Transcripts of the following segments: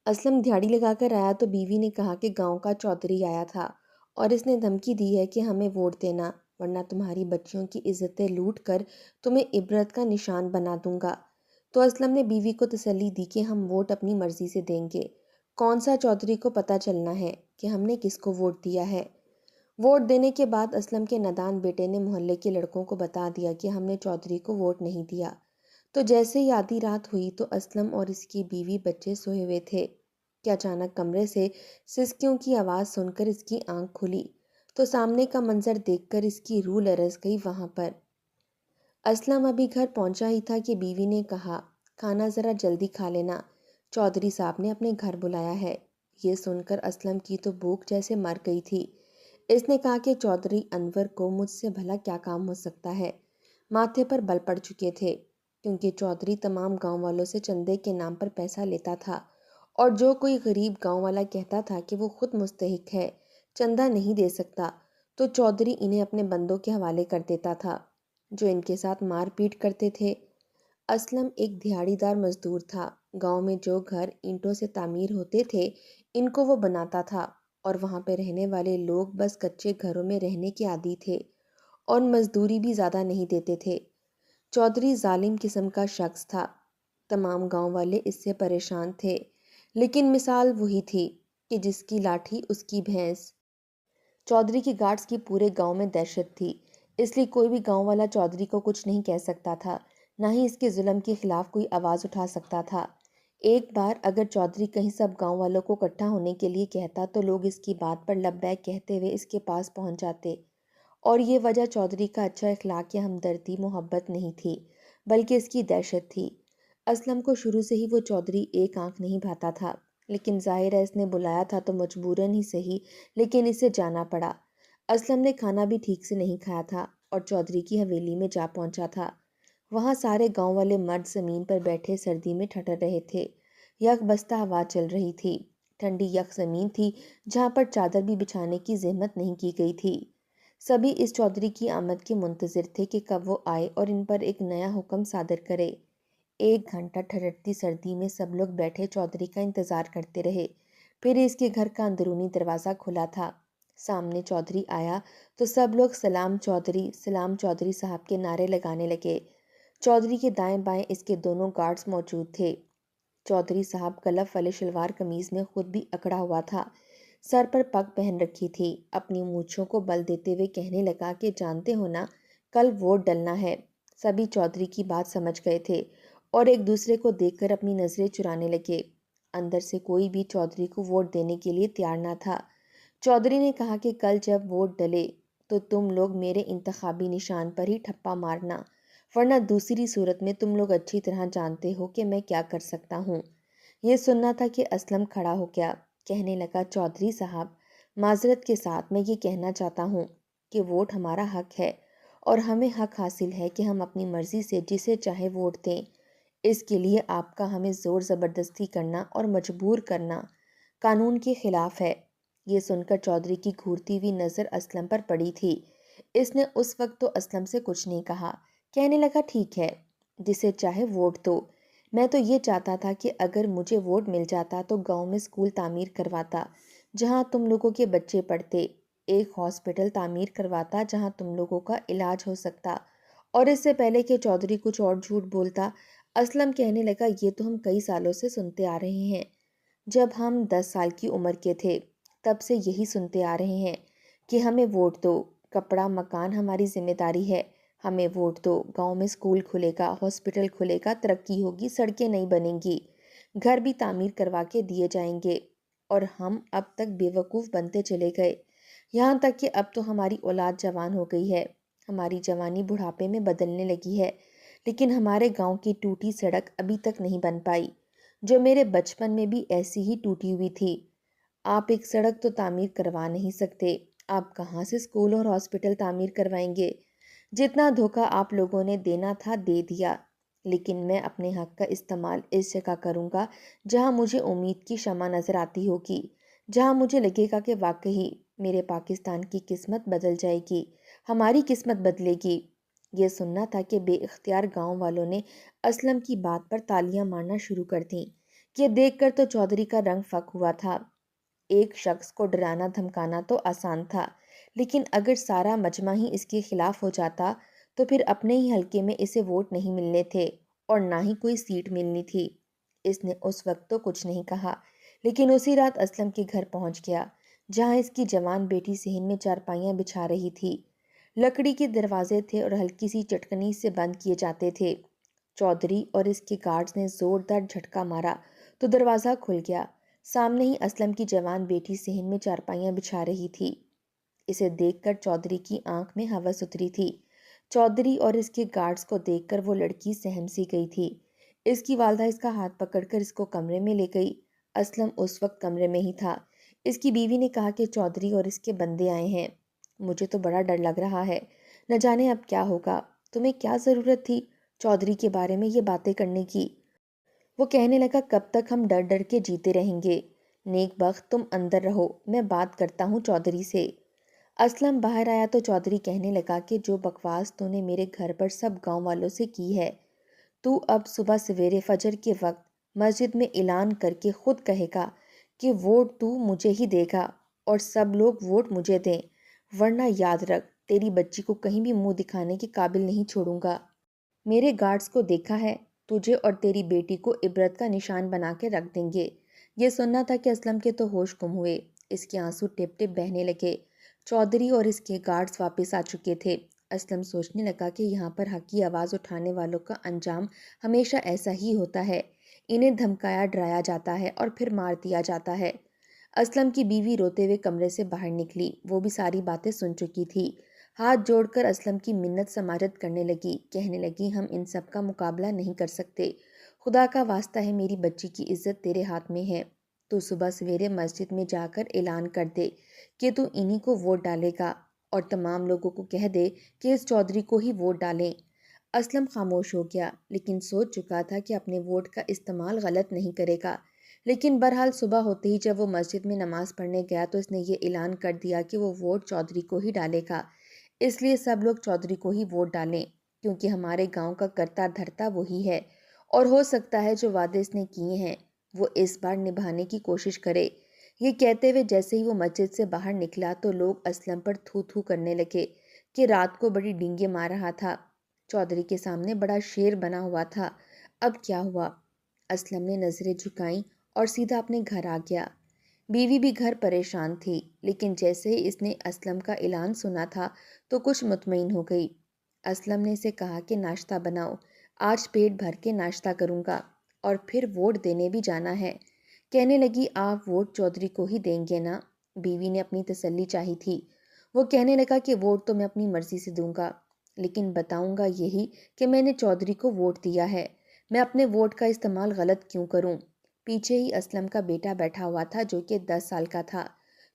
اسلم دھیاڑی لگا کر آیا تو بیوی نے کہا کہ گاؤں کا چودھری آیا تھا اور اس نے دھمکی دی ہے کہ ہمیں ووٹ دینا ورنہ تمہاری بچیوں کی عزتیں لوٹ کر تمہیں عبرت کا نشان بنا دوں گا۔ تو اسلم نے بیوی کو تسلی دی کہ ہم ووٹ اپنی مرضی سے دیں گے، کون سا چودھری کو پتہ چلنا ہے کہ ہم نے کس کو ووٹ دیا ہے۔ ووٹ دینے کے بعد اسلم کے نادان بیٹے نے محلے کے لڑکوں کو بتا دیا کہ ہم نے چودھری کو ووٹ نہیں دیا۔ تو جیسے ہی آدھی رات ہوئی تو اسلم اور اس کی بیوی بچے سوئے ہوئے تھے کہ اچانک کمرے سے سسکیوں کی آواز سن کر اس کی آنکھ کھلی تو سامنے کا منظر دیکھ کر اس کی روح لرز گئی۔ وہاں پر اسلم ابھی گھر پہنچا ہی تھا کہ بیوی نے کہا کھانا ذرا جلدی کھا لینا، چودھری صاحب نے اپنے گھر بلایا ہے۔ یہ سن کر اسلم کی تو بھوک جیسے مر گئی تھی۔ اس نے کہا کہ چودھری انور کو مجھ سے بھلا کیا کام ہو سکتا ہے۔ ماتھے پر بل پڑ چکے تھے کیونکہ چودھری تمام گاؤں والوں سے چندے کے نام پر پیسہ لیتا تھا اور جو کوئی غریب گاؤں والا کہتا تھا کہ وہ خود مستحق ہے، چندہ نہیں دے سکتا، تو چودھری انہیں اپنے بندوں کے حوالے کر دیتا تھا جو ان کے ساتھ مار پیٹ کرتے تھے۔ اسلم ایک دیہڑی دار مزدور تھا۔ گاؤں میں جو گھر اینٹوں سے تعمیر ہوتے تھے ان کو وہ بناتا تھا اور وہاں پہ رہنے والے لوگ بس کچے گھروں میں رہنے کے عادی تھے اور مزدوری بھی زیادہ نہیں دیتے تھے۔ چودھری ظالم قسم کا شخص تھا، تمام گاؤں والے اس سے پریشان تھے، لیکن مثال وہی تھی کہ جس کی لاٹھی اس کی بھینس۔ چودھری کی گارڈز کی پورے گاؤں میں دہشت تھی، اس لیے کوئی بھی گاؤں والا چودھری کو کچھ نہیں کہہ سکتا تھا، نہ ہی اس کے ظلم کے خلاف کوئی آواز اٹھا سکتا تھا۔ ایک بار اگر چودھری کہیں سب گاؤں والوں کو اکٹھا ہونے کے لیے کہتا تو لوگ اس کی بات پر لبیک کہتے ہوئے اس کے پاس پہنچ جاتے، اور یہ وجہ چودھری کا اچھا اخلاق یا ہمدردی محبت نہیں تھی بلکہ اس کی دہشت تھی۔ اسلم کو شروع سے ہی وہ چودھری ایک آنکھ نہیں بھاتا تھا، لیکن ظاہر ہے اس نے بلایا تھا تو مجبوراً ہی صحیح، لیکن اسے جانا پڑا۔ اسلم نے کھانا بھی ٹھیک سے نہیں کھایا تھا اور چودھری کی حویلی میں جا پہنچا تھا۔ وہاں سارے گاؤں والے مرد زمین پر بیٹھے سردی میں ٹھٹر رہے تھے۔ یک بستہ ہوا چل رہی تھی، ٹھنڈی یک زمین تھی جہاں پر چادر بھی بچھانے کی زحمت نہیں کی گئی تھی۔ سبھی اس چودھری کی آمد کے منتظر تھے کہ کب وہ آئے اور ان پر ایک نیا حکم صادر کرے۔ ایک گھنٹہ ٹھٹرتی سردی میں سب لوگ بیٹھے چودھری کا انتظار کرتے رہے، پھر اس کے گھر کا اندرونی دروازہ کھلا تھا۔ سامنے چودھری آیا تو سب لوگ سلام چودھری صاحب کے نعرے لگانے لگے۔ چودھری کے دائیں بائیں اس کے دونوں گارڈز موجود تھے۔ چودھری صاحب کلف والے شلوار قمیض میں خود بھی اکڑا ہوا تھا، سر پر پگ پہن رکھی تھی، اپنی مونچھوں کو بل دیتے ہوئے کہنے لگا کہ جانتے ہو نا کل ووٹ ڈلنا ہے۔ سبھی چودھری کی بات سمجھ گئے تھے اور ایک دوسرے کو دیکھ کر اپنی نظریں چرانے لگے۔ اندر سے کوئی بھی چودھری کو ووٹ دینے کے لیے تیار نہ تھا۔ چودھری نے کہا کہ کل جب ووٹ ڈلے تو تم لوگ میرے انتخابی نشان پر ہی ٹھپا مارنا، ورنہ دوسری صورت میں تم لوگ اچھی طرح جانتے ہو کہ میں کیا کر سکتا ہوں۔ یہ سننا تھا کہ اسلم کھڑا ہو گیا، کہنے لگا چودھری صاحب معذرت کے ساتھ میں یہ کہنا چاہتا ہوں کہ ووٹ ہمارا حق ہے اور ہمیں حق حاصل ہے کہ ہم اپنی مرضی سے جسے چاہے ووٹ دیں۔ اس کے لیے آپ کا ہمیں زور زبردستی کرنا اور مجبور کرنا قانون کے خلاف ہے۔ یہ سن کر چودھری کی گھورتی ہوئی نظر اسلم پر پڑی تھی۔ اس نے اس وقت تو اسلم سے کچھ نہیں کہا، کہنے لگا ٹھیک ہے، جسے چاہے ووٹ دو۔ میں تو یہ چاہتا تھا کہ اگر مجھے ووٹ مل جاتا تو گاؤں میں اسکول تعمیر کرواتا جہاں تم لوگوں کے بچے پڑھتے، ایک ہاسپٹل تعمیر کرواتا جہاں تم لوگوں کا علاج ہو سکتا۔ اور اس سے پہلے کہ چودھری کچھ اور جھوٹ بولتا، اسلم کہنے لگا یہ تو ہم کئی سالوں سے سنتے آ رہے ہیں، جب ہم 10 سال کی عمر کے تھے تب سے یہی سنتے آ رہے ہیں کہ ہمیں ووٹ دو، کپڑا مکان ہماری ذمہ داری ہے، ہمیں ووٹ دو، گاؤں میں اسکول کھلے گا، ہاسپٹل کھلے گا، ترقی ہوگی، سڑکیں نہیں بنیں گی، گھر بھی تعمیر کروا کے دیے جائیں گے۔ اور ہم اب تک بے وقوف بنتے چلے گئے، یہاں تک کہ اب تو ہماری اولاد جوان ہو گئی ہے، ہماری جوانی بڑھاپے میں بدلنے لگی ہے، لیکن ہمارے گاؤں کی ٹوٹی سڑک ابھی تک نہیں بن پائی، جو میرے بچپن میں بھی ایسی ہی ٹوٹی ہوئی تھی۔ آپ ایک سڑک تو تعمیر کروا نہیں سکتے، آپ کہاں سے اسکول اور ہاسپٹل تعمیر کروائیں گے؟ جتنا دھوکہ آپ لوگوں نے دینا تھا دے دیا، لیکن میں اپنے حق کا استعمال اس جگہ کروں گا جہاں مجھے امید کی شمع نظر آتی ہوگی، جہاں مجھے لگے گا کہ واقعی میرے پاکستان کی قسمت بدل جائے گی، ہماری قسمت بدلے گی۔ یہ سننا تھا کہ بے اختیار گاؤں والوں نے اسلم کی بات پر تالیاں مارنا شروع کر دیں یہ دیکھ کر تو چودھری کا رنگ فک ہوا تھا۔ ایک شخص کو ڈرانا دھمکانا تو آسان تھا، لیکن اگر سارا مجمع ہی اس کے خلاف ہو جاتا تو پھر اپنے ہی حلقے میں اسے ووٹ نہیں ملنے تھے اور نہ ہی کوئی سیٹ ملنی تھی۔ اس نے اس وقت تو کچھ نہیں کہا، لیکن اسی رات اسلم کے گھر پہنچ گیا، جہاں اس کی جوان بیٹی صحن میں چارپائیاں بچھا رہی تھی۔ لکڑی کے دروازے تھے اور ہلکی سی چٹکنی سے بند کیے جاتے تھے۔ چودھری اور اس کے گارڈز نے زوردار جھٹکا مارا تو دروازہ کھل گیا۔ سامنے ہی اسلم کی جوان بیٹی صحن میں چارپائیاں بچھا رہی تھی۔ اسے دیکھ کر چودھری کی آنکھ میں ہوس اتری تھی۔ چودھری اور اس کے گارڈز کو دیکھ کر وہ لڑکی سہم سی گئی تھی۔ اس کی والدہ اس کا ہاتھ پکڑ کر اس کو کمرے میں لے گئی۔ اسلم اس وقت کمرے میں ہی تھا۔ اس کی بیوی نے کہا کہ چودھری اور اس کے بندے آئے ہیں۔ مجھے تو بڑا ڈر لگ رہا ہے، نہ جانے اب کیا ہوگا۔ تمہیں کیا ضرورت تھی چودھری کے بارے میں یہ باتیں کرنے کی؟ وہ کہنے لگا، کب تک ہم ڈر ڈر کے جیتے رہیں گے؟ نیک بخت تم اندر رہو، میں بات کرتا ہوں چودھری سے۔ اسلم باہر آیا تو چودھری کہنے لگا کہ جو بکواس تو نے میرے گھر پر سب گاؤں والوں سے کی ہے، تو اب صبح سویرے فجر کے وقت مسجد میں اعلان کر کے خود کہے گا کہ ووٹ تو مجھے ہی دے گا اور سب لوگ ووٹ مجھے دیں، ورنہ یاد رکھ تیری بچی کو کہیں بھی منہ دکھانے کے قابل نہیں چھوڑوں گا۔ میرے گارڈز کو دیکھا ہے، تجھے اور تیری بیٹی کو عبرت کا نشان بنا کے رکھ دیں گے۔ یہ سننا تھا کہ اسلم کے تو ہوش گم ہوئے، اس کے آنسو ٹپ ٹپ بہنے لگے۔ چودھری اور اس کے گارڈز واپس آ چکے تھے۔ اسلم سوچنے لگا کہ یہاں پر حق کی آواز اٹھانے والوں کا انجام ہمیشہ ایسا ہی ہوتا ہے، انہیں دھمکایا ڈرایا جاتا ہے اور پھر مار دیا جاتا ہے۔ اسلم کی بیوی روتے ہوئے کمرے سے باہر نکلی، وہ بھی ساری باتیں سن چکی تھی۔ ہاتھ جوڑ کر اسلم کی منت سماجت کرنے لگی، کہنے لگی، ہم ان سب کا مقابلہ نہیں کر سکتے، خدا کا واسطہ ہے میری بچی کی عزت تیرے ہاتھ میں ہے، تو صبح سویرے مسجد میں جا کر اعلان کر دے کہ تو انہی کو ووٹ ڈالے گا اور تمام لوگوں کو کہہ دے کہ اس چودھری کو ہی ووٹ ڈالیں۔ اسلم خاموش ہو گیا، لیکن سوچ چکا تھا کہ اپنے ووٹ کا استعمال غلط نہیں کرے گا۔ لیکن بہرحال صبح ہوتے ہی جب وہ مسجد میں نماز پڑھنے گیا تو اس نے یہ اعلان کر دیا کہ وہ ووٹ چودھری کو ہی ڈالے گا، اس لیے سب لوگ چودھری کو ہی ووٹ ڈالیں، کیونکہ ہمارے گاؤں کا کرتا دھرتا وہی ہے اور ہو سکتا ہے جو وعدے اس نے کیے ہیں وہ اس بار نبھانے کی کوشش کرے۔ یہ کہتے ہوئے جیسے ہی وہ مسجد سے باہر نکلا تو لوگ اسلم پر تھو تھو کرنے لگے کہ رات کو بڑی ڈینگیں مار رہا تھا، چودھری کے سامنے بڑا شیر بنا ہوا تھا، اب کیا ہوا؟ اسلم نے نظریں جھکائیں اور سیدھا اپنے گھر آ گیا۔ بیوی بھی گھر پریشان تھی، لیکن جیسے ہی اس نے اسلم کا اعلان سنا تھا تو کچھ مطمئن ہو گئی۔ اسلم نے اسے کہا کہ ناشتہ بناؤ، آج پیٹ بھر کے ناشتہ کروں گا اور پھر ووٹ دینے بھی جانا ہے۔ کہنے لگی، آپ ووٹ چودھری کو ہی دیں گے نا؟ بیوی نے اپنی تسلی چاہی تھی۔ وہ کہنے لگا کہ ووٹ تو میں اپنی مرضی سے دوں گا، لیکن بتاؤں گا یہی کہ میں نے چودھری کو ووٹ دیا ہے، میں اپنے ووٹ کا استعمال غلط کیوں کروں؟ پیچھے ہی اسلم کا بیٹا بیٹھا ہوا تھا جو کہ 10 سال کا تھا،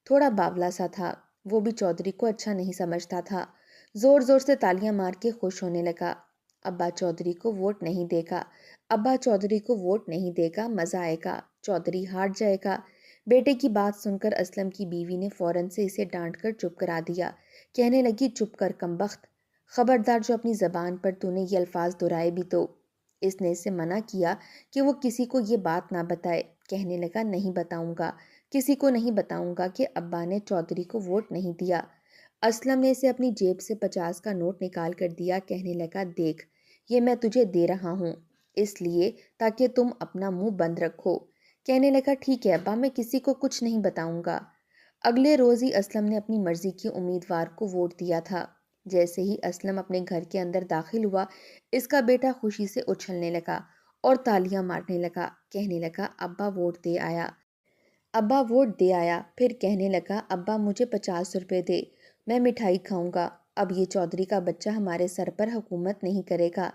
تھوڑا باولا سا تھا، وہ بھی چودھری کو اچھا نہیں سمجھتا تھا، زور زور سے تالیاں مار کے خوش ہونے لگا۔ ابا چودھری کو ووٹ نہیں دے گا، ابا چودھری کو ووٹ نہیں دے گا، مزہ آئے گا، چودھری ہار جائے گا۔ بیٹے کی بات سن کر اسلم کی بیوی نے فوراً سے اسے ڈانٹ کر چپ کرا دیا، کہنے لگی، چپ کر کمبخت، خبردار جو اپنی زبان پر تو نے یہ الفاظ دہرائے بھی تو۔ اس نے اسے منع کیا کہ وہ کسی کو یہ بات نہ بتائے، کہنے لگا، نہیں بتاؤں گا، کسی کو نہیں بتاؤں گا کہ ابا نے چودھری کو ووٹ نہیں دیا۔ اسلم نے اسے اپنی جیب سے 50 کا نوٹ نکال کر دیا، کہنے لگا، دیکھ، یہ میں تجھے دے رہا ہوں اس لیے تاکہ تم اپنا منہ بند رکھو۔ کہنے لگا، ٹھیک ہے ابا، میں کسی کو کچھ نہیں بتاؤں گا۔ اگلے روز ہی اسلم نے اپنی مرضی کی امیدوار کو ووٹ دیا تھا۔ جیسے ہی اسلم اپنے گھر کے اندر داخل ہوا، اس کا بیٹا خوشی سے اچھلنے لگا اور تالیاں مارنے لگا، کہنے لگا، ابا ووٹ دے آیا، ابا ووٹ دے آیا۔ پھر کہنے لگا، ابا مجھے 50 روپے دے، میں مٹھائی کھاؤں گا، اب یہ چودھری کا بچہ ہمارے سر پر حکومت نہیں کرے گا۔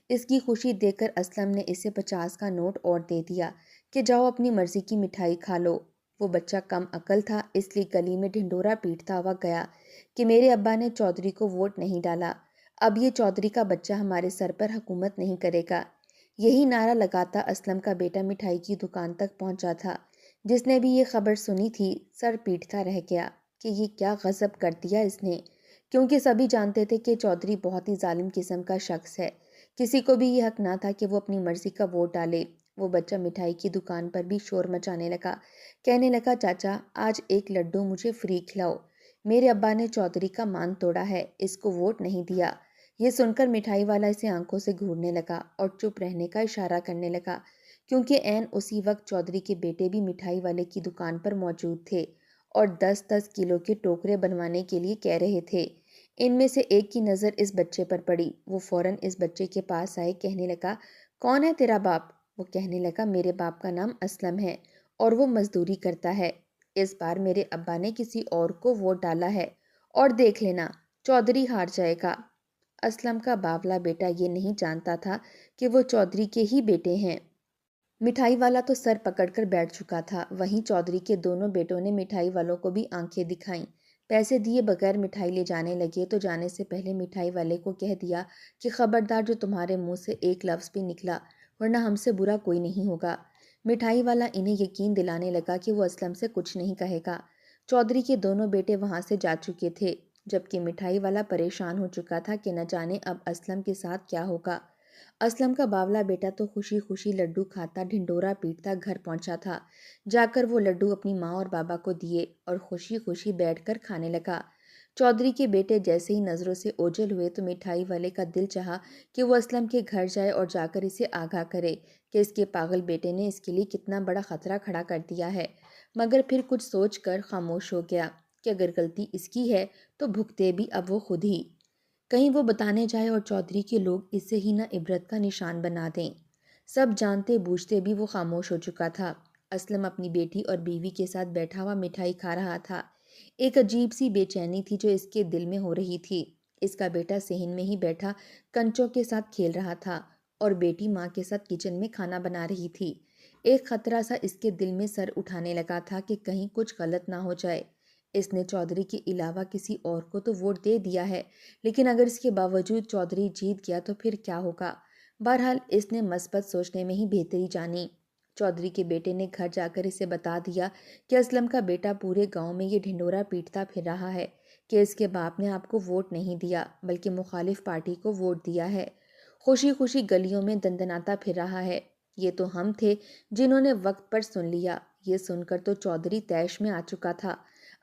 اس کی خوشی دیکھ کر اسلم نے اسے 50 کا نوٹ اور دے دیا کہ جاؤ اپنی مرضی کی مٹھائی کھا لو۔ وہ بچہ کم عقل تھا، اس لیے گلی میں ڈھنڈورا پیٹتا ہوا گیا کہ میرے ابا نے چودھری کو ووٹ نہیں ڈالا، اب یہ چودھری کا بچہ ہمارے سر پر حکومت نہیں کرے گا۔ یہی نعرہ لگاتا اسلم کا بیٹا مٹھائی کی دکان تک پہنچا تھا۔ جس نے بھی یہ خبر سنی تھی سر پیٹتا رہ گیا کہ یہ کیا غضب کر دیا اس نے، کیونکہ سبھی جانتے تھے کہ چودھری بہت ہی ظالم قسم کا شخص ہے، کسی کو بھی یہ حق نہ تھا کہ وہ اپنی مرضی کا ووٹ ڈالے۔ وہ بچہ مٹھائی کی دکان پر بھی شور مچانے لگا، کہنے لگا چاچا آج ایک لڈو مجھے فری کھلاؤ، میرے ابا نے چودھری کا مان توڑا ہے، اس کو ووٹ نہیں دیا۔ یہ سن کر مٹھائی والا اسے آنکھوں سے گھورنے لگا اور چپ رہنے کا اشارہ کرنے لگا، کیونکہ عین اسی وقت چودھری کے بیٹے بھی مٹھائی والے کی دکان پر موجود تھے اور 10-10 کلو کے ٹوکرے بنوانے کے لیے کہہ رہے تھے۔ ان میں سے ایک کی نظر اس بچے پر پڑی، وہ فوراً اس بچے کے پاس آئے، کہنے لگا کون ہے تیرا باپ؟ وہ کہنے لگا میرے باپ کا نام اسلم ہے اور وہ مزدوری کرتا ہے، اس بار میرے ابا نے کسی اور کو ووٹ ڈالا ہے اور دیکھ لینا چودھری ہار جائے گا۔ اسلم کا باولا بیٹا یہ نہیں جانتا تھا کہ وہ چودھری کے ہی بیٹے ہیں۔ مٹھائی والا تو سر پکڑ کر بیٹھ چکا تھا، وہیں چودھری کے دونوں بیٹوں نے مٹھائی والوں کو بھی آنکھیں دکھائیں، پیسے دیے بغیر مٹھائی لے جانے لگے تو جانے سے پہلے مٹھائی والے کو کہہ دیا کہ خبردار جو تمہارے منہ سے ایک لفظ بھی نکلا ورنہ ہم سے برا کوئی نہیں ہوگا۔ مٹھائی والا انہیں یقین دلانے لگا کہ وہ اسلم سے کچھ نہیں کہے گا۔ چودھری کے دونوں بیٹے وہاں سے جا چکے تھے، جبکہ مٹھائی والا پریشان ہو چکا تھا کہ نہ جانے اب اسلم کے ساتھ کیا ہوگا۔ اسلم کا باولا بیٹا تو خوشی خوشی لڈو کھاتا ڈھنڈورا پیٹتا گھر پہنچا تھا، جا کر وہ لڈو اپنی ماں اور بابا کو دیے اور خوشی خوشی بیٹھ کر کھانے لگا۔ چودھری کے بیٹے جیسے ہی نظروں سے اوجھل ہوئے تو مٹھائی والے کا دل چاہا کہ وہ اسلم کے گھر جائے اور جا کر اسے آگاہ کرے کہ اس کے پاگل بیٹے نے اس کے لیے کتنا بڑا خطرہ کھڑا کر دیا ہے، مگر پھر کچھ سوچ کر خاموش ہو گیا کہ اگر غلطی اس کی ہے تو بھگتے بھی اب وہ خود ہی، کہیں وہ بتانے جائے اور چودھری کے لوگ اسے ہی نہ عبرت کا نشان بنا دیں۔ سب جانتے بوجھتے بھی وہ خاموش ہو چکا تھا۔ اسلم اپنی بیٹی اور بیوی کے ساتھ بیٹھا ہوا مٹھائی کھا رہا تھا۔ ایک عجیب سی بے چینی تھی جو اس کے دل میں ہو رہی تھی۔ اس کا بیٹا صحن میں ہی بیٹھا کنچوں کے ساتھ کھیل رہا تھا اور بیٹی ماں کے ساتھ کچن میں کھانا بنا رہی تھی۔ ایک خطرہ سا اس کے دل میں سر اٹھانے لگا تھا کہ کہیں کچھ غلط نہ ہو جائے۔ اس نے چودھری کے علاوہ کسی اور کو تو ووٹ دے دیا ہے، لیکن اگر اس کے باوجود چودھری جیت گیا تو پھر کیا ہوگا؟ بہرحال اس نے مثبت سوچنے میں ہی بہتری جانی۔ چودھری کے بیٹے نے گھر جا کر اسے بتا دیا کہ اسلم کا بیٹا پورے گاؤں میں یہ ڈھنڈورا پیٹتا پھر رہا ہے کہ اس کے باپ نے آپ کو ووٹ نہیں دیا بلکہ مخالف پارٹی کو ووٹ دیا ہے، خوشی خوشی گلیوں میں دندناتا پھر رہا ہے۔ یہ تو ہم تھے جنہوں نے وقت پر سن لیا۔ یہ سن کر تو چودھری طیش میں آ چکا تھا،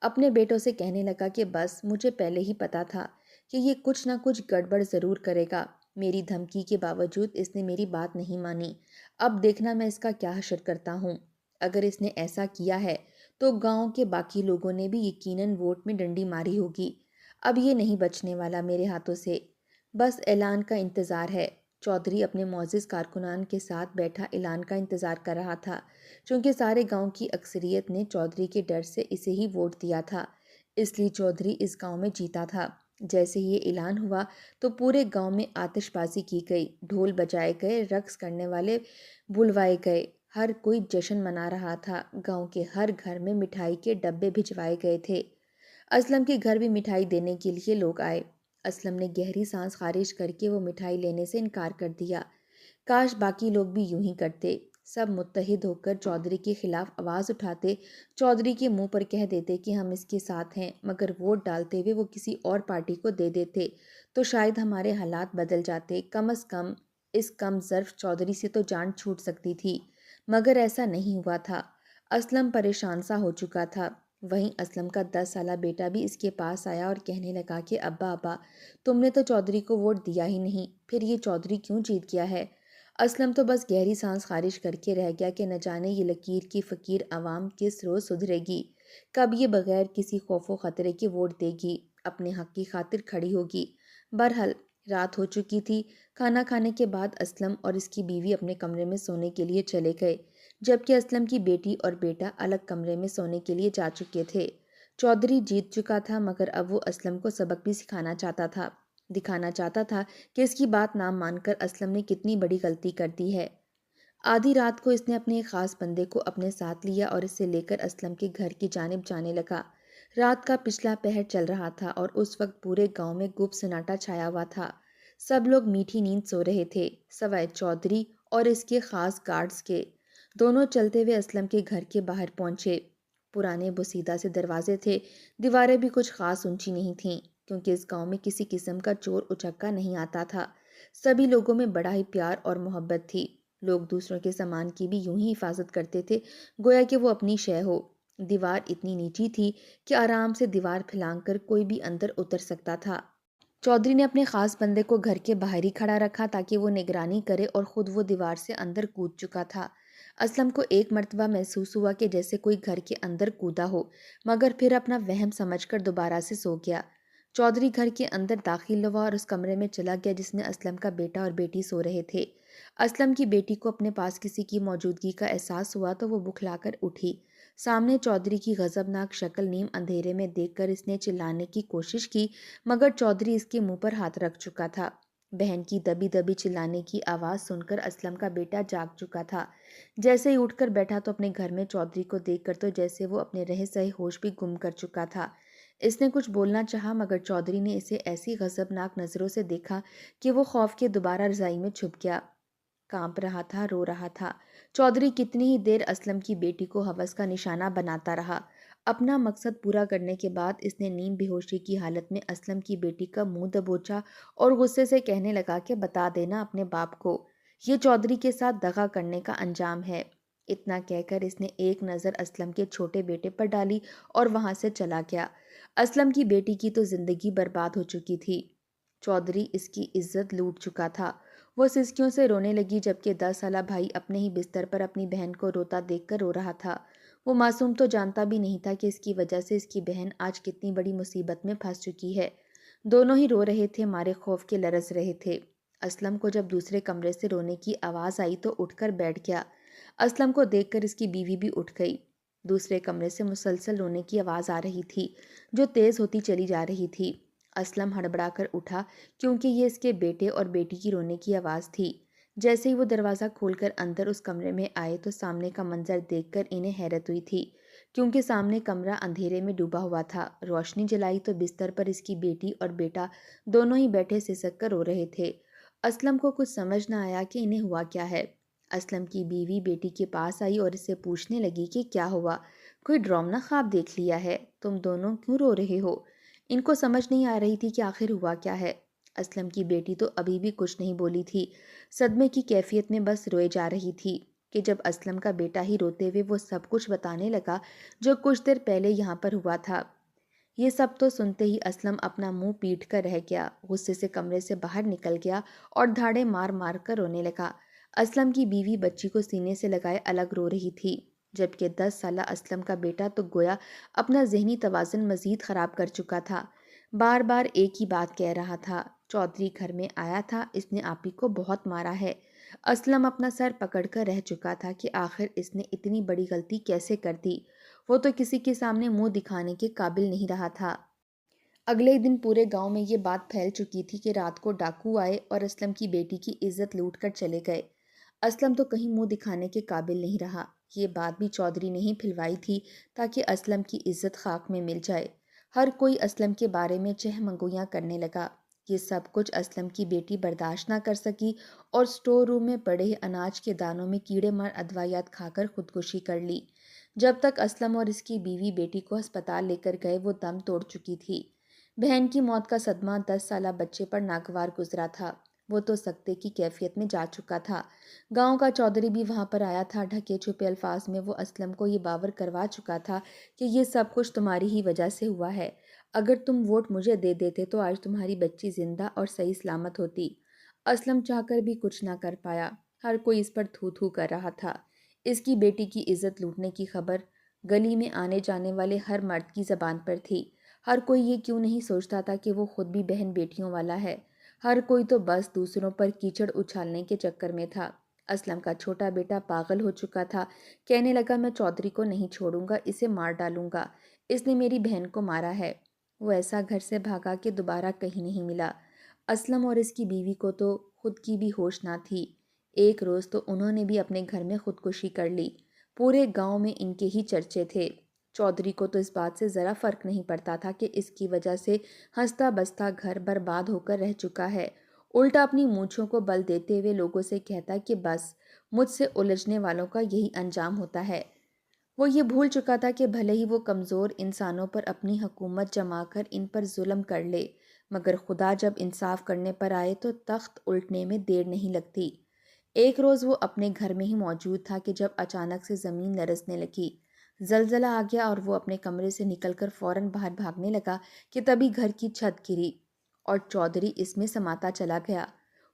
اپنے بیٹوں سے کہنے لگا کہ بس مجھے پہلے ہی پتا تھا کہ یہ کچھ نہ کچھ گڑبڑ ضرور کرے گا، میری دھمکی کے باوجود اس نے میری بات نہیں مانی، اب دیکھنا میں اس کا کیا حشر کرتا ہوں۔ اگر اس نے ایسا کیا ہے تو گاؤں کے باقی لوگوں نے بھی یقیناً ووٹ میں ڈنڈی ماری ہوگی، اب یہ نہیں بچنے والا میرے ہاتھوں سے، بس اعلان کا انتظار ہے۔ چودھری اپنے معزز کارکنان کے ساتھ بیٹھا اعلان کا انتظار کر رہا تھا، چونکہ سارے گاؤں کی اکثریت نے چودھری کے ڈر سے اسے ہی ووٹ دیا تھا، اس لیے چودھری اس گاؤں میں جیتا تھا۔ جیسے ہی یہ اعلان ہوا تو پورے گاؤں میں آتش بازی کی گئی، ڈھول بجائے گئے، رقص کرنے والے بلوائے گئے، ہر کوئی جشن منا رہا تھا۔ گاؤں کے ہر گھر میں مٹھائی کے ڈبے بھجوائے گئے تھے۔ اسلم کے گھر بھی مٹھائی دینے کے لیے لوگ آئے۔ اسلم نے گہری سانس خارج کر کے وہ مٹھائی لینے سے انکار کر دیا۔ کاش باقی لوگ بھی یوں ہی کرتے، سب متحد ہو کر چودھری کے خلاف آواز اٹھاتے، چودھری کے منہ پر کہہ دیتے کہ ہم اس کے ساتھ ہیں، مگر ووٹ ڈالتے ہوئے وہ کسی اور پارٹی کو دے دیتے تو شاید ہمارے حالات بدل جاتے، کم از کم اس کم ظرف چودھری سے تو جان چھوٹ سکتی تھی، مگر ایسا نہیں ہوا تھا۔ اسلم پریشان سا ہو چکا تھا۔ وہیں اسلم کا 10 سالہ بیٹا بھی اس کے پاس آیا اور کہنے لگا کہ ابا تم نے تو چودھری کو ووٹ دیا ہی نہیں، پھر یہ چودھری کیوں جیت گیا ہے؟ اسلم تو بس گہری سانس خارج کر کے رہ گیا کہ نہ جانے یہ لکیر کی فقیر عوام کس روز سدھرے گی، کب یہ بغیر کسی خوف و خطرے کے ووٹ دے گی، اپنے حق کی خاطر کھڑی ہوگی۔ بہرحال رات ہو چکی تھی۔ کھانا کھانے کے بعد اسلم اور اس کی بیوی اپنے کمرے میں سونے کے لیے چلے گئے، جبکہ اسلم کی بیٹی اور بیٹا الگ کمرے میں سونے کے لیے جا چکے تھے۔ چودھری جیت چکا تھا مگر اب وہ اسلم کو سبق بھی سکھانا چاہتا تھا، دکھانا چاہتا تھا کہ اس کی بات نہ مان کر اسلم نے کتنی بڑی غلطی کر دی ہے۔ آدھی رات کو اس نے اپنے ایک خاص بندے کو اپنے ساتھ لیا اور اسے لے کر اسلم کے گھر کی جانب جانے لگا۔ رات کا پچھلا پہر چل رہا تھا اور اس وقت پورے گاؤں میں گپ سناٹا چھایا ہوا تھا، سب لوگ میٹھی نیند سو رہے تھے سوائے چودھری اور اس کے خاص گارڈز کے۔ دونوں چلتے ہوئے اسلم کے گھر کے باہر پہنچے۔ پرانے بوسیدہ سے دروازے تھے، دیواریں بھی کچھ خاص اونچی نہیں تھیں، کیونکہ اس گاؤں میں کسی قسم کا چور اچکا نہیں آتا تھا، سبھی لوگوں میں بڑا ہی پیار اور محبت تھی۔ لوگ دوسروں کے سامان کی بھی یوں ہی حفاظت کرتے تھے گویا کہ وہ اپنی شے ہو۔ دیوار اتنی نیچی تھی کہ آرام سے دیوار پھلانگ کر کوئی بھی اندر اتر سکتا تھا۔ چودھری نے اپنے خاص بندے کو گھر کے باہر ہی کھڑا رکھا تاکہ وہ نگرانی کرے، اور خود وہ دیوار سے اندر کود چکا تھا۔ اسلم کو ایک مرتبہ محسوس ہوا کہ جیسے کوئی گھر کے اندر کودا ہو، مگر پھر اپنا وہم سمجھ کر دوبارہ سے سو گیا۔ چودھری گھر کے اندر داخل ہوا اور اس کمرے میں چلا گیا جس میں اسلم کا بیٹا اور بیٹی سو رہے تھے۔ اسلم کی بیٹی کو اپنے پاس کسی کی موجودگی کا احساس ہوا تو وہ بکھلا کر اٹھی۔ سامنے چودھری کی غضبناک شکل نیم اندھیرے میں دیکھ کر اس نے چلانے کی کوشش کی، مگر چودھری اس کے منہ پر ہاتھ رکھ چکا تھا۔ بہن کی دبی دبی چلانے کی آواز سن کر اسلم کا بیٹا جاگ چکا تھا۔ جیسے ہی اٹھ کر بیٹھا تو اپنے گھر میں چودھری کو دیکھ کر تو جیسے وہ اپنے رہے سہے ہوش بھی گم کر چکا تھا۔ اس نے کچھ بولنا چاہا، مگر چودھری نے اسے ایسی غضبناک نظروں سے دیکھا کہ وہ خوف کے دوبارہ رضائی میں چھپ گیا۔ کانپ رہا تھا، رو رہا تھا۔ چودھری کتنی ہی دیر اسلم کی بیٹی کو ہوس کا نشانہ بناتا رہا۔ اپنا مقصد پورا کرنے کے بعد اس نے نیم بے ہوشی کی حالت میں اسلم کی بیٹی کا منہ دبوچا اور غصے سے کہنے لگا کہ بتا دینا اپنے باپ کو، یہ چودھری کے ساتھ دغا کرنے کا انجام ہے۔ اتنا کہہ کر اس نے ایک نظر اسلم کے چھوٹے بیٹے پر ڈالی اور وہاں سے چلا گیا۔ اسلم کی بیٹی کی تو زندگی برباد ہو چکی تھی۔ چودھری اس کی عزت لوٹ چکا تھا۔ وہ سسکیوں سے رونے لگی جبکہ 10 سالہ بھائی اپنے ہی بستر پر اپنی بہن کو روتا دیکھ کر رو رہا تھا۔ وہ معصوم تو جانتا بھی نہیں تھا کہ اس کی وجہ سے اس کی بہن آج کتنی بڑی مصیبت میں پھنس چکی ہے۔ دونوں ہی رو رہے تھے، مارے خوف کے لرز رہے تھے۔ اسلم کو جب دوسرے کمرے سے رونے کی آواز آئی تو اٹھ کر بیٹھ گیا۔ اسلم کو دیکھ کر اس کی بیوی بھی اٹھ گئی۔ دوسرے کمرے سے مسلسل رونے کی آواز آ رہی تھی جو تیز ہوتی چلی جا رہی تھی۔ اسلم ہڑبڑا کر اٹھا کیونکہ یہ اس کے بیٹے اور بیٹی کی رونے کی آواز تھی۔ جیسے ہی وہ دروازہ کھول کر اندر اس کمرے میں آئے تو سامنے کا منظر دیکھ کر انہیں حیرت ہوئی تھی، کیونکہ سامنے کمرہ اندھیرے میں ڈوبا ہوا تھا۔ روشنی جلائی تو بستر پر اس کی بیٹی اور بیٹا دونوں ہی بیٹھے سسک کر رو رہے تھے۔ اسلم کو کچھ سمجھ نہ آیا کہ انہیں ہوا کیا ہے۔ اسلم کی بیوی بیٹی کے پاس آئی اور اسے پوچھنے لگی کہ کیا ہوا، کوئی ڈراؤنا خواب دیکھ لیا ہے؟ تم دونوں کیوں رو رہے ہو؟ ان کو سمجھ نہیں آ رہی تھی کہ آخر ہوا کیا ہے۔ اسلم کی بیٹی تو ابھی بھی کچھ نہیں بولی تھی، صدمے کی کیفیت میں بس روئے جا رہی تھی کہ جب اسلم کا بیٹا ہی روتے ہوئے وہ سب کچھ بتانے لگا جو کچھ دیر پہلے یہاں پر ہوا تھا۔ یہ سب تو سنتے ہی اسلم اپنا منہ پیٹ کر رہ گیا، غصے سے کمرے سے باہر نکل گیا اور دھاڑے مار مار کر رونے لگا۔ اسلم کی بیوی بچی کو سینے سے لگائے الگ رو رہی تھی، جبکہ 10 سالہ اسلم کا بیٹا تو گویا اپنا ذہنی توازن مزید خراب کر چکا تھا۔ بار بار ایک ہی بات کہہ رہا تھا، چودھری گھر میں آیا تھا، اس نے آپی کو بہت مارا ہے۔ اسلم اپنا سر پکڑ کر رہ چکا تھا کہ آخر اس نے اتنی بڑی غلطی کیسے کر دی۔ وہ تو کسی کے سامنے منہ دکھانے کے قابل نہیں رہا تھا۔ اگلے دن پورے گاؤں میں یہ بات پھیل چکی تھی کہ رات کو ڈاکو آئے اور اسلم کی بیٹی کی عزت لوٹ کر چلے گئے۔ اسلم تو کہیں منہ دکھانے کے قابل نہیں رہا۔ یہ بات بھی چودھری نے ہی پھیلوائی تھی تاکہ اسلم کی عزت خاک میں مل جائے۔ ہر کوئی اسلم کے بارے میں چہ منگویاں کرنے لگا۔ یہ سب کچھ اسلم کی بیٹی برداشت نہ کر سکی اور سٹور روم میں پڑے اناج کے دانوں میں کیڑے مار ادویات کھا کر خودکشی کر لی۔ جب تک اسلم اور اس کی بیوی بیٹی کو ہسپتال لے کر گئے وہ دم توڑ چکی تھی۔ بہن کی موت کا صدمہ 10 سالہ بچے پر ناگوار گزرا تھا۔ وہ تو سکتے کی کیفیت میں جا چکا تھا۔ گاؤں کا چودھری بھی وہاں پر آیا تھا۔ ڈھکے چھپے الفاظ میں وہ اسلم کو یہ باور کروا چکا تھا کہ یہ سب کچھ تمہاری ہی وجہ سے ہوا ہے۔ اگر تم ووٹ مجھے دے دیتے تو آج تمہاری بچی زندہ اور صحیح سلامت ہوتی۔ اسلم چاہ کر بھی کچھ نہ کر پایا۔ ہر کوئی اس پر تھو تھو کر رہا تھا۔ اس کی بیٹی کی عزت لوٹنے کی خبر گلی میں آنے جانے والے ہر مرد کی زبان پر تھی۔ ہر کوئی یہ کیوں نہیں سوچتا تھا کہ وہ خود بھی بہن بیٹیوں والا ہے۔ ہر کوئی تو بس دوسروں پر کیچڑ اچھالنے کے چکر میں تھا۔ اسلم کا چھوٹا بیٹا پاگل ہو چکا تھا، کہنے لگا میں چودھری کو نہیں چھوڑوں گا، اسے مار ڈالوں گا، اس نے میری بہن کو مارا ہے۔ وہ ایسا گھر سے بھاگا کہ دوبارہ کہیں نہیں ملا۔ اسلم اور اس کی بیوی کو تو خود کی بھی ہوش نہ تھی۔ ایک روز تو انہوں نے بھی اپنے گھر میں خودکشی کر لی۔ پورے گاؤں میں ان کے ہی چرچے تھے۔ چودھری کو تو اس بات سے ذرا فرق نہیں پڑتا تھا کہ اس کی وجہ سے ہنستا بستا گھر برباد ہو کر رہ چکا ہے۔ الٹا اپنی مونچھوں کو بل دیتے ہوئے لوگوں سے کہتا کہ بس مجھ سے الجھنے والوں کا یہی انجام ہوتا ہے۔ وہ یہ بھول چکا تھا کہ بھلے ہی وہ کمزور انسانوں پر اپنی حکومت جما کر ان پر ظلم کر لے، مگر خدا جب انصاف کرنے پر آئے تو تخت الٹنے میں دیر نہیں لگتی۔ ایک روز وہ اپنے گھر میں ہی موجود تھا کہ جب اچانک سے زمین لرزنے لگی۔ زلزلہ آ گیا اور وہ اپنے کمرے سے نکل کر فوراً باہر بھاگنے لگا کہ تبھی گھر کی چھت گری اور چودھری اس میں سماتا چلا گیا۔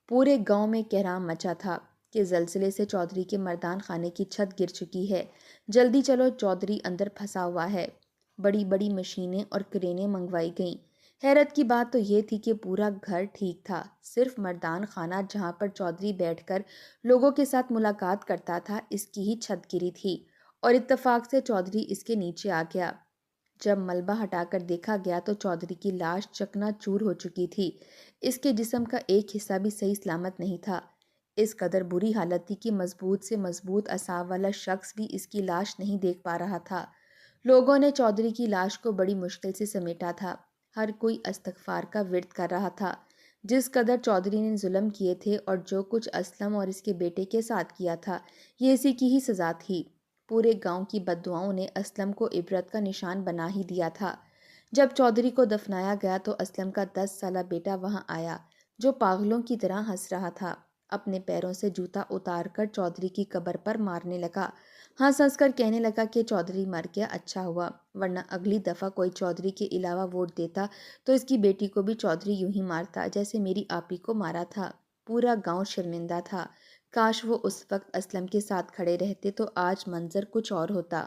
پورے گاؤں میں کہرام مچا تھا کہ زلزلے سے چودھری کے مردان خانے کی چھت گر چکی ہے، جلدی چلو، چودھری اندر پھنسا ہوا ہے۔ بڑی بڑی مشینیں اور کرینیں منگوائی گئیں۔ حیرت کی بات تو یہ تھی کہ پورا گھر ٹھیک تھا، صرف مردان خانہ جہاں پر چودھری بیٹھ کر لوگوں کے ساتھ ملاقات کرتا تھا، اس کی ہی چھت گری تھی اور اتفاق سے چودھری اس کے نیچے آ گیا۔ جب ملبہ ہٹا کر دیکھا گیا تو چودھری کی لاش چکنا چور ہو چکی تھی۔ اس کے جسم کا ایک حصہ بھی صحیح سلامت نہیں تھا۔ اس قدر بری حالت تھی کہ مضبوط سے مضبوط اعصاب والا شخص بھی اس کی لاش نہیں دیکھ پا رہا تھا۔ لوگوں نے چودھری کی لاش کو بڑی مشکل سے سمیٹا تھا۔ ہر کوئی استغفار کا ورد کر رہا تھا۔ جس قدر چودھری نے ظلم کیے تھے اور جو کچھ اسلم اور اس کے بیٹے کے ساتھ کیا تھا، یہ اسی کی ہی سزا تھی۔ پورے گاؤں کی بد دعاؤں نے اسلم کو عبرت کا نشان بنا ہی دیا تھا۔ جب چودھری کو دفنایا گیا تو اسلم کا 10 سالہ بیٹا وہاں آیا، جو پاگلوں کی طرح ہنس رہا تھا۔ اپنے پیروں سے جوتا اتار کر چودھری کی قبر پر مارنے لگا، ہنس ہنس کر کہنے لگا کہ چودھری مر گیا، اچھا ہوا، ورنہ اگلی دفعہ کوئی چودھری کے علاوہ ووٹ دیتا تو اس کی بیٹی کو بھی چودھری یوں ہی مارتا جیسے میری آپی کو مارا تھا۔ پورا گاؤں شرمندہ تھا۔ کاش وہ اس وقت اسلم کے ساتھ کھڑے رہتے تو آج منظر کچھ اور ہوتا۔